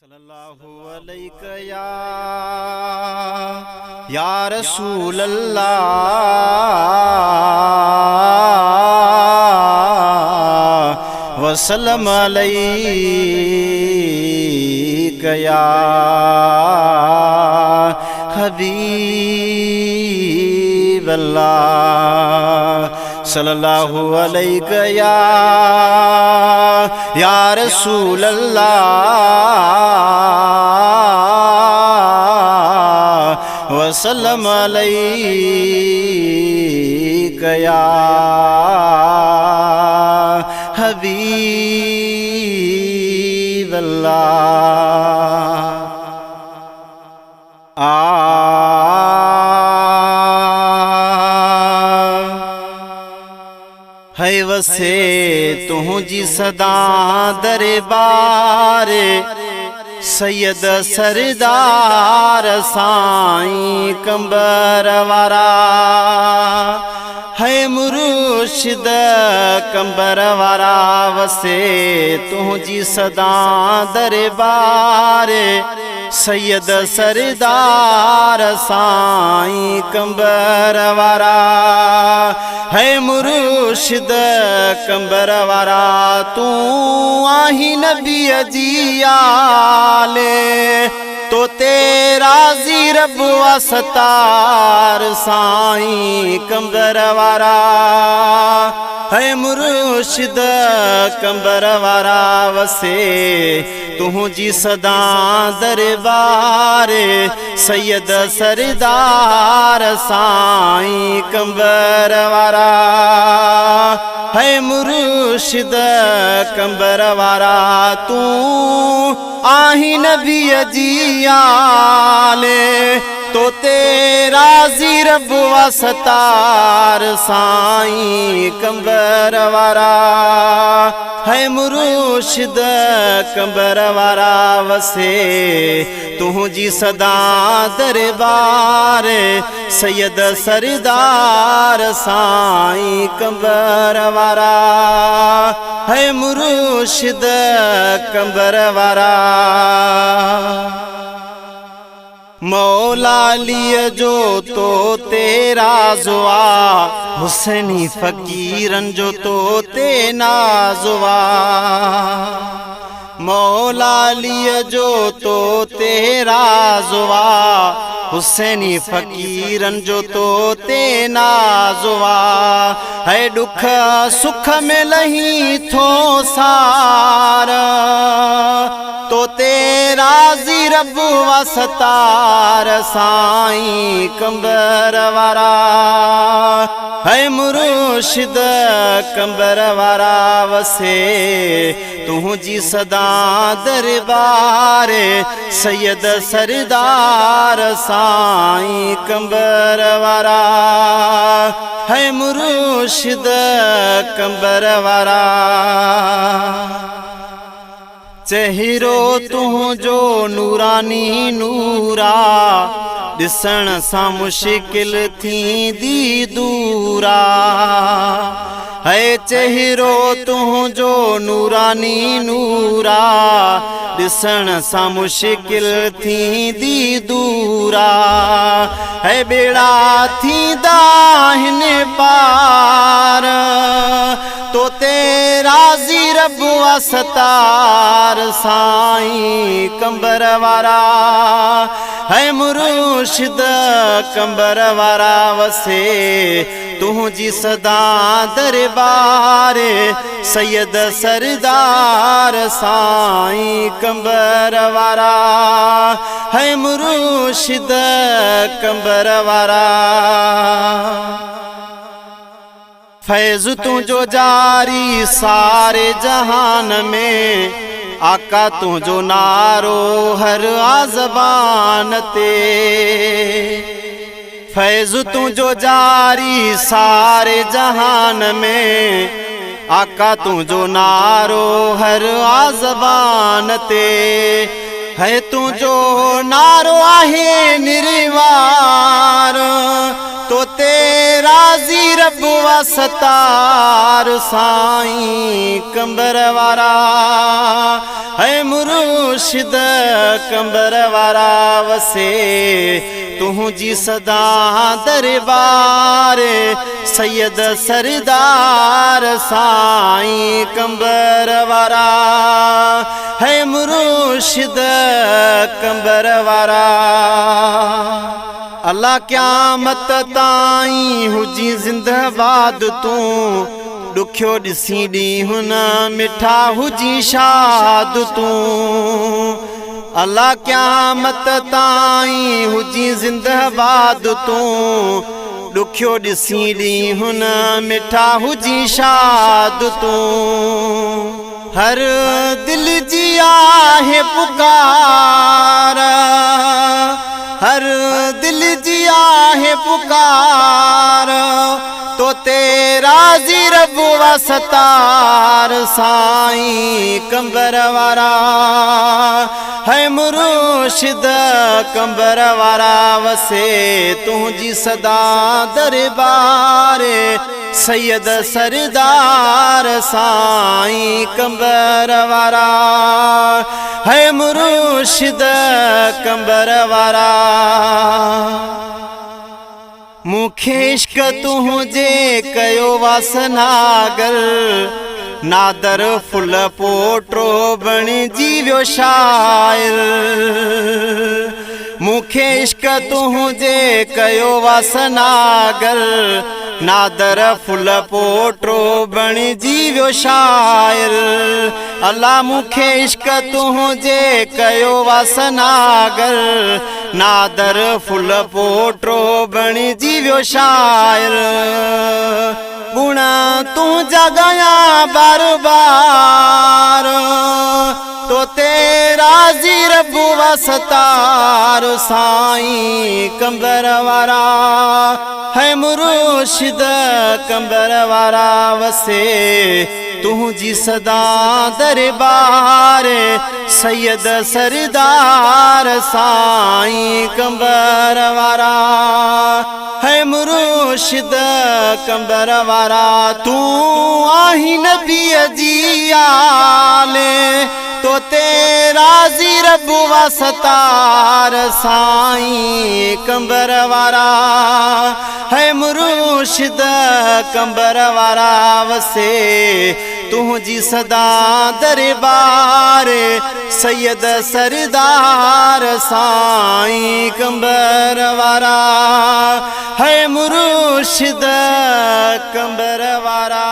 सल्लल्लाहु अलैहि या रसूल अल्लाह वसल्लम अलैहि या हबीब अल्लाह सल्लल्लाहु अलैहि या रसूल अल्लाह वसल्लम अलैहि या हबीब अल्लाह। है वसे तुझी सदा दरबार सैयद सरदार साईं कंबर वारा है मुर्शिद कंबर वारा वसे तुझी सदा दरबार सैयद सरदार साईं कंबर वारा है मुर्शिद कंबर वारा तू आही नबी अजियाले तो तेरा जी रब वसतार साईं कंबर वारा है मुर्शिद कंबर वारा वसे तुझी सदा दरबार सैयद सरदार साईं कंबर वारा है मुर्शिद कंबर वारा तू आही नबी अजियाले तो तेरा जी रब वसतार साईं कंबर वारा है मुर्शिद कंबर वारा वसे तुझी सदा दरबार सैयद सरदार साईं कंबर वारा है मुर्शिद कंबर वारा। मौला लिय जो तो तेरा जुआ हुसैनी फकीरन जो तो ते नाजुआ मौला लिय जो तो तेरा जुआ हुसैनी फकीरन जो तो ते नाजुआ है दुख सुख में लही थो सार तो तेरा जी रब वसतार साईं कंबर वारा है मुर्शिद कंबर वारा वसे तुझी सदा दरबार सैयद सरदार साईं कंबर वारा है मुर्शिद कंबर वारा। चेहरो तुझो नूरानी नूरा दिसण सा मुश्किल थींदी दूरा है चेहरो तुझो नूरानी नूरा दिसण सा मुश्किल थींदी दूरा है बेड़ा थींदा हिन पार तो तेरा जी रब वसतार साईं कंबर वारा है मुर्शिद कंबर वारा वसे तुझी सदा दरबार सैयद सरदार साईं कंबर वारा है मुर्शिद कंबर वारा। फैज़ तुझो जारी सारे जहान में आका तुझो नारो हर आज़बान ते फैज़ तुझो जारी सारे जहान में आका तुझो नारो हर आज़बान ते है तुझो नारो आहे निर्वार तो तेरा जी रब वास्तार साईं कंबर वारा है मुर्शिद कंबर वारा वसे तुझी सदा दरबार सैयद सरदार साईं कंबर वारा है मुर्शिद कंबर वारा अल्लाह क़यामत ताईं हुजी ज़िंदबाद तूं ॾुखियो ॾिसी ॾींहुं न मिठा हुजी शाद तूं अल्लाह क़यामत ताईं हुजी ज़िंदबाद तूं ॾुखियो ॾिसी ॾींहुं न मिठा हुजी शाद तूं हर दिल जी आहे पुकार हर दिल जी आहे पुकार तो तेरा जी रब वास्तार साईं कंबर वारा है मुर्शिद कंबर वारा वसे तुझी सदा दरबार सैयद सरदार साईं कंबर वारा है मुर्शिद कंबर वारा मूंखे इश्क तुझे कयो वासनागर नादर फुल पोटो बणिजी वियो शाइर मूंखे इश्क तुझे कयो वासनागर नादर फुल पोटो बणिजी वियो शाइर अल्लाह मूंखे इश्क तुझे कयो वासनागर नादर फुल पोटो बणिजी वियो शाइर गुण तू जगया बार बार तो तेरा जी रब वास्तार साईं कंबर वारा है मुर्शिद कंबर वारा वसे तुझी सदा दरबार सैयद सरदार साईं कंबर वारा है मुर्शिद कंबर वारा तू आही नबी जी आले तो तेरा जी रब वास्तार साईं कंबर वारा है मुर्शिद कंबर वारा वसे तुझी सदा दरबार सैयद सरदार साईं कंबर वारा है मुर्शिद कंबर वारा।